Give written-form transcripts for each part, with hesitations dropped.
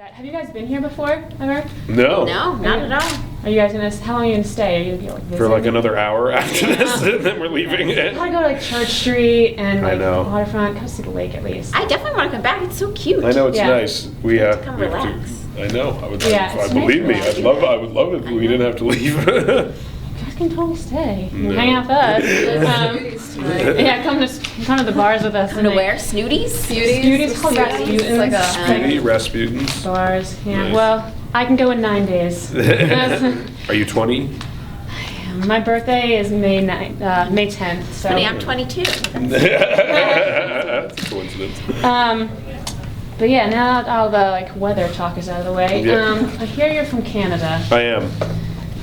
Have you guys been here before, ever? No. No, not at all. Are you guys how long are you gonna stay? Are you gonna be like For like another hour after this, and then we're leaving. I wanna go to like Church Street and I like know. waterfront, come see the lake at least. I definitely want to come back. It's so cute. I know it's Yeah. nice. We have. come we have relax. I know. I would. Yeah, I it's believe nice me. relax. I would love it if we didn't have to leave. You guys can totally stay. You No. can hang out with us. Yeah, come to the bars with us. I'm gonna wear snooties. Beauty's called Rasputin's. It's like a Beauty Rasputin's. Bars. Yeah. Nice. Well, I can go in 9 days. Are you 20? My birthday is May 10th. So. Honey, I'm 22. That's a coincidence. But yeah, now all the like weather talk is out of the way. Yeah. I hear you're from Canada. I am.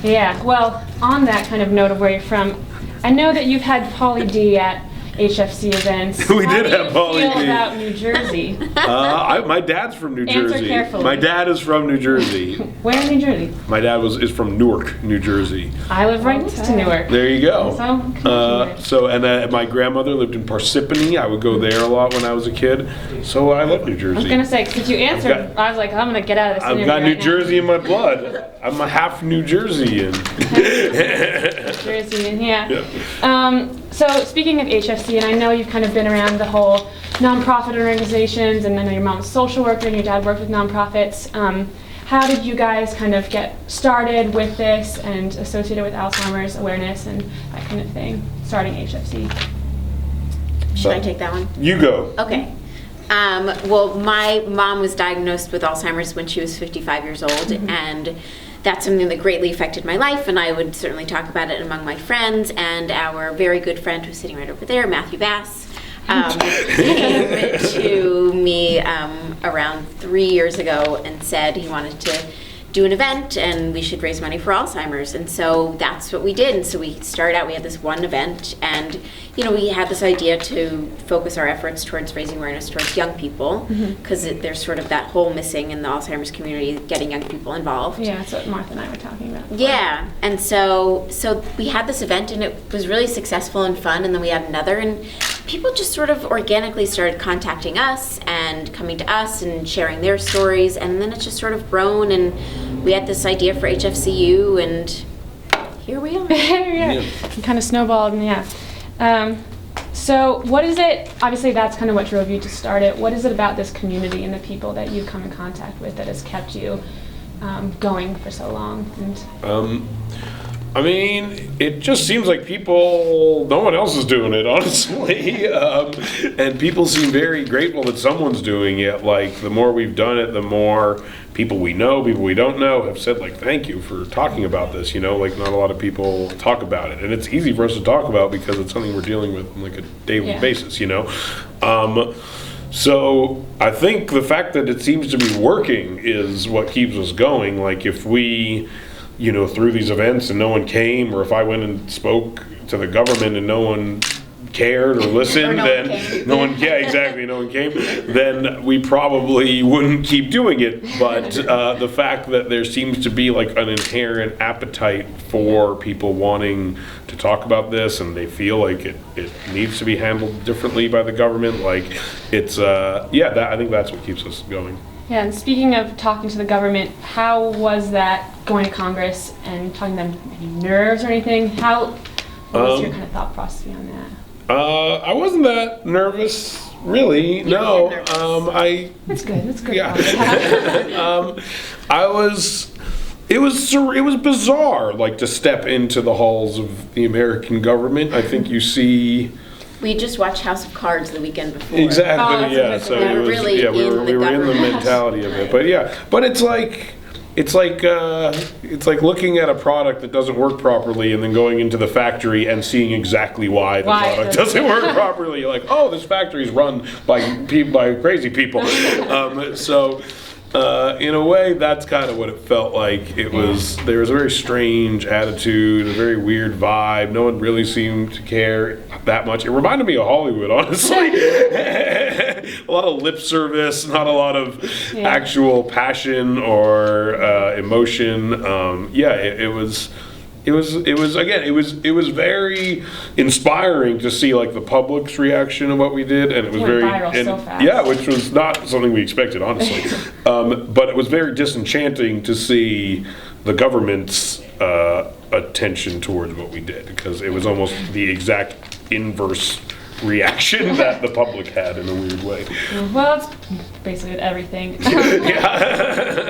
Yeah. Well, on that kind of note of where you're from, I know that you've had Pauly D at HFC events. We did have How do Pauly you feel D. about New Jersey? My dad's from New Answer Jersey. carefully. My dad is from New Jersey. Where in New Jersey? My dad is from Newark, New Jersey. I live right next to Newark. There you go. So, My grandmother lived in Parsippany. I would go there a lot when I was a kid. So I love New Jersey. I was gonna say, since you answered, I was like, I'm gonna get out of this. I've got New Jersey in my blood. I'm a half New Jerseyan. Jersey, yeah. So speaking of HFC, and I know you've kind of been around the whole nonprofit organizations, and I know your mom's a social worker and your dad worked with nonprofits. How did you guys kind of get started with this and associated with Alzheimer's awareness and that kind of thing, starting HFC? Should I take that one? You go. Okay. Well, my mom was diagnosed with Alzheimer's when she was 55 years old, and that's something that greatly affected my life, and I would certainly talk about it among my friends. And our very good friend who's sitting right over there, Matthew Bass, came to me around 3 years ago and said he wanted to do an event and we should raise money for Alzheimer's. And so that's what we did. And so we started out, we had this one event, and we had this idea to focus our efforts towards raising awareness towards young people, because there's sort of that hole missing in the Alzheimer's community, getting young people involved. Yeah, that's what Martha and I were talking about before. Yeah, and so we had this event and it was really successful and fun, and then we had another, and people just sort of organically started contacting us and coming to us and sharing their stories, and then it's just sort of grown, and we had this idea for HFCU, and here we are. Yeah. It kind of snowballed, and yeah. So what is it, obviously that's kind of what drove you to start it, what is it about this community and the people that you've come in contact with that has kept you going for so long? I mean, it just seems like no one else is doing it, honestly. And people seem very grateful that someone's doing it. Like, the more we've done it, the more people we know, people we don't know, have said, like, thank you for talking about this, Like, not a lot of people talk about it. And it's easy for us to talk about because it's something we're dealing with on, like, a daily basis, So I think the fact that it seems to be working is what keeps us going. Like, if we through these events and no one came, or if I went and spoke to the government and no one cared or listened, no one came, then we probably wouldn't keep doing it. But the fact that there seems to be like an inherent appetite for people wanting to talk about this, and they feel like it needs to be handled differently by the government, like it's I think that's what keeps us going. Yeah, and speaking of talking to the government, how was that going to Congress and talking to them? Any nerves or anything? What was your kind of thought process behind that? I wasn't that nervous, really. No. That's good. That's good. Yeah. It was bizarre, like, to step into the halls of the American government. I think you see. We just watched House of Cards the weekend before. Exactly. Yeah. So it was. Really Yeah, we were in the mentality of it. But yeah. But it's like looking at a product that doesn't work properly and then going into the factory and seeing exactly why the product doesn't work properly. You're like, oh, this factory is run by crazy people. In a way, that's kind of what it felt like. There was a very strange attitude, a very weird vibe. No one really seemed to care that much. It reminded me of Hollywood, honestly. A lot of lip service, not a lot of actual passion or emotion. It It was again, it was very inspiring to see like the public's reaction of what we did, and it was Went very viral and, so fast. yeah, which was not something we expected, honestly. But it was very disenchanting to see the government's attention towards what we did, because it was almost the exact inverse reaction that the public had in a weird way. Well, it's basically everything. Yeah.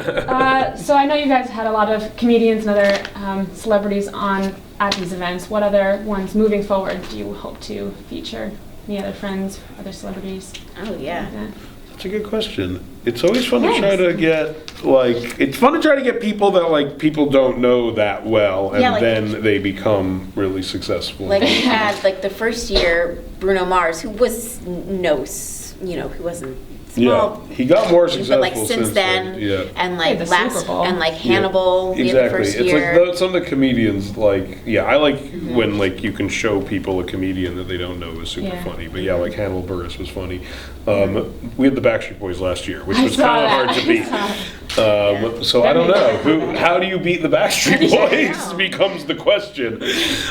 So I know you guys had a lot of comedians and other celebrities on at these events. What other ones moving forward do you hope to feature? Any other friends, other celebrities? Oh, yeah. Like that? That's a good question. It's always fun to try Thanks. to get, it's fun to try to get people that, people don't know that well, and Yeah, like- then they become really successful. Like we had, like the first year, Bruno Mars, who was who wasn't small. Yeah, he got more But successful like since then, yeah. and Hey, like the Super Bowl. and like Hannibal, we had the Exactly. first It's year. like some of the comedians, I like when you can show people a comedian that they don't know is super Yeah. funny. But yeah, like Hannibal Buress was funny. We had the Backstreet Boys last year, which I was saw kind of that. hard to I beat. saw it. So I don't know. How do you beat the Backstreet Boys know. becomes the question.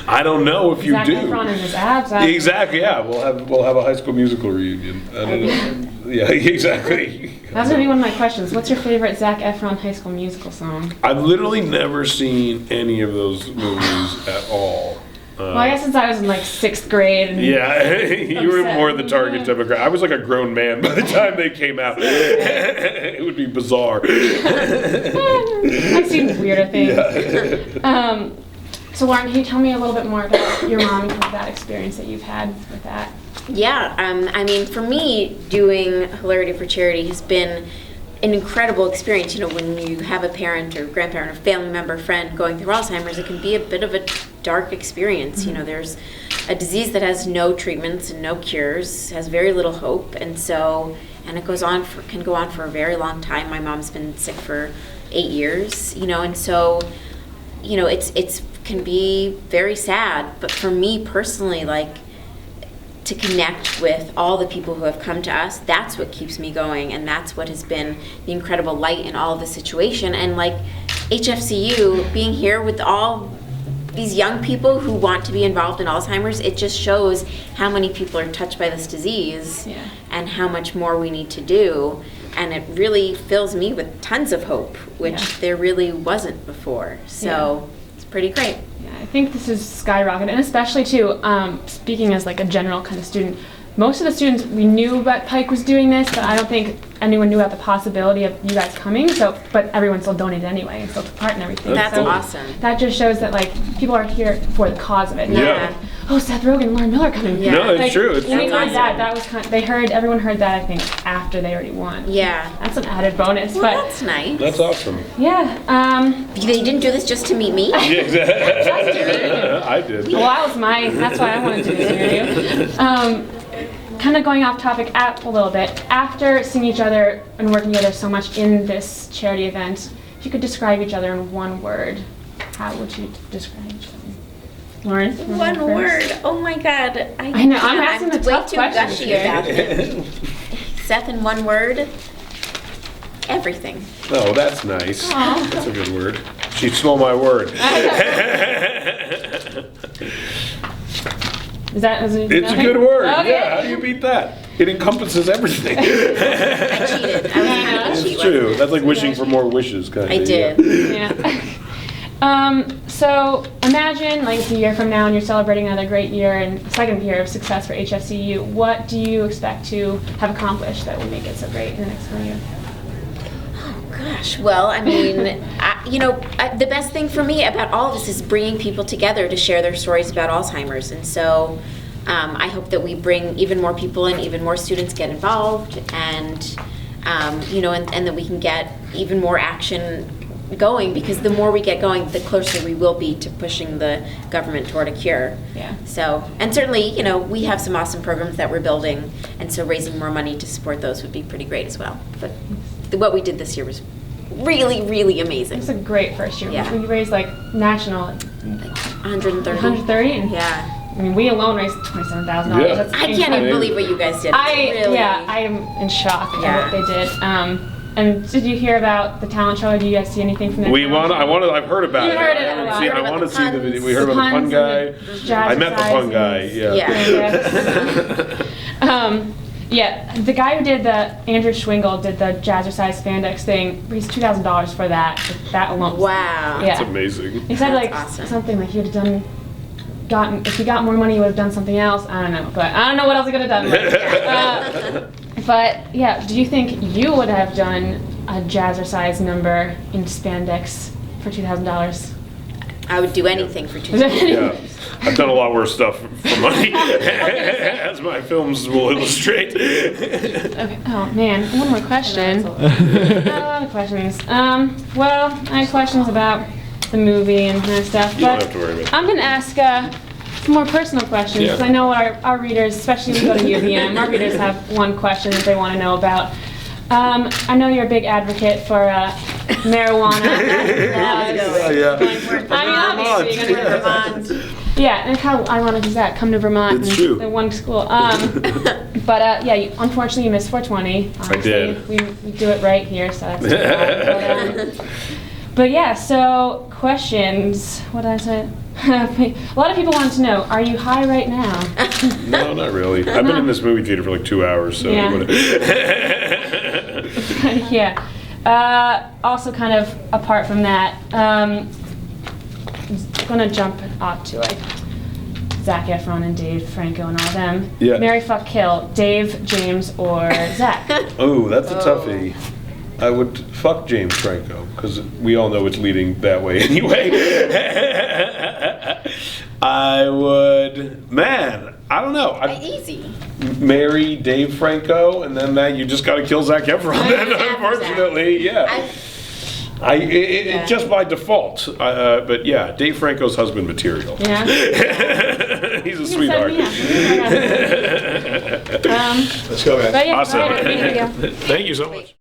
I don't know if you Zac do. Efron and his abs. Exactly. Yeah, we'll have a High School Musical reunion. I don't know. Yeah, exactly. That's gonna be one of my questions. What's your favorite Zac Efron High School Musical song? I've literally never seen any of those movies at all. Well, I guess since I was in like 6th grade. And Yeah, you were more the target Yeah. demographic. I was like a grown man by the time they came out. It would be bizarre. I've seen weirder things. Yeah. So Lauren, can you tell me a little bit more about your mom and kind of that experience that you've had with that? Yeah, I mean, for me, doing Hilarity for charity has been an incredible experience. When you have a parent or grandparent or family member, friend going through Alzheimer's, it can be a bit of a dark experience. There's a disease that has no treatments and no cures, has very little hope, and it can go on for a very long time. My mom's been sick for 8 years, and so, it's can be very sad. But for me personally, to connect with all the people who have come to us, that's what keeps me going, and that's what has been the incredible light in all of the situation. And HFCU, being here with all these young people who want to be involved in Alzheimer's, it just shows how many people are touched by this disease and how much more we need to do. And it really fills me with tons of hope, which there really wasn't before. So it's pretty great. Yeah, I think this is skyrocketed, and especially too, speaking as a general kind of student, most of the students, we knew that Pike was doing this, but I don't think anyone knew about the possibility of you guys coming, but everyone still donated anyway and still took part in everything. That's So awesome. That just shows that people are here for the cause of it. not Yeah. Seth Rogen and Lauren Miller coming. Yeah. No, it's true. It's When we true. heard that was everyone heard that, I think, after they already won. Yeah. That's an added bonus, Well, but that's nice. That's awesome. yeah. They didn't do this just to meet me. Yeah, exactly. I did. Well, that's why I wanted to do this interview. Kind of going off topic a little bit, after seeing each other and working together so much in this charity event, if you could describe each other in one word, how would you describe each other? Lauren? One word. Oh my God. I know, I'm asking the tough way too questions gushy here. about it. Seth, in one word, everything. Oh, that's nice. Aw. That's a good word. She stole my word. Is that? It's a good word. Okay. Yeah, how do you beat that? It encompasses everything. I cheated. I was trying to cheat. It's true. That's like wishing for more wishes, kind of. I did. Yeah. So imagine it's a year from now and you're celebrating another great year and second year of success for HFCU. What do you expect to have accomplished that will make it so great in the next 1 year? Gosh, well, I mean, the best thing for me about all of this is bringing people together to share their stories about Alzheimer's. And so I hope that we bring even more people in, even more students get involved, and, and that we can get even more action going, because the more we get going, the closer we will be to pushing the government toward a cure. Yeah. So, and certainly, we have some awesome programs that we're building, and so raising more money to support those would be pretty great as well. But what we did this year was really, really amazing. It's a great first year. Yeah. We raised national Like 130. 130, and Yeah. I mean we alone raised $27,000. Yeah. That's I can't even believe what you guys did. It's really, I am in shock at Yeah. what they did. And did you hear about the talent show? Or do you guys see anything from the talent show? I've heard about You it. heard it a lot. I want to see the video. We heard The about the pun puns guy. and the I met the pun guy, Yeah. Yeah, the guy who did Andrew Schwingle did the jazzercise spandex thing, raised $2,000 for that. That alone. Wow. Yeah. That's amazing. He said That's like awesome. something like he would have if he got more money, he would have done something else. I don't know, but I don't know what else he could have done. But yeah, do you think you would have done a jazzercise number in spandex for $2,000? I would do anything for $2,000. Yeah. I've done a lot worse stuff for money, as my films will illustrate. Okay. Oh man, one more question. A lot of questions. Well, I have questions about the movie and kind of stuff, You don't but have to worry about it. I'm gonna ask some more personal questions because Yeah. I know our readers, especially when we go to UVM, our readers have one question that they want to know about. I know you're a big advocate for marijuana laws. Yeah. I mean, obviously, you're gonna go to Vermont. Yeah, and how ironic is that? Come to Vermont It's and true. the one school. But yeah, unfortunately you missed 420. Honestly, did. We do it right here, so that's too bad. But yeah, so questions. What did I say? A lot of people want to know, are you high right now? No, not really. I've been in this movie theater for like 2 hours, so. Yeah. What- Yeah. Also kind of apart from that, gonna jump off to like Zac Efron and Dave Franco and all them. Yeah. Marry, fuck, kill. Dave, James, or Zac? Oh, that's a toughie. I would fuck James Franco, because we all know it's leading that way anyway. I would, man, I don't know. I'd Easy. marry Dave Franco, and then you just gotta kill Zac Efron, unfortunately, yeah. It's just by default. But yeah, Dave Franco's husband material. Yeah. He's a You can sweetheart. set me up. Let's go, man. But yeah, Awesome. all right, here we go. Thank you so much.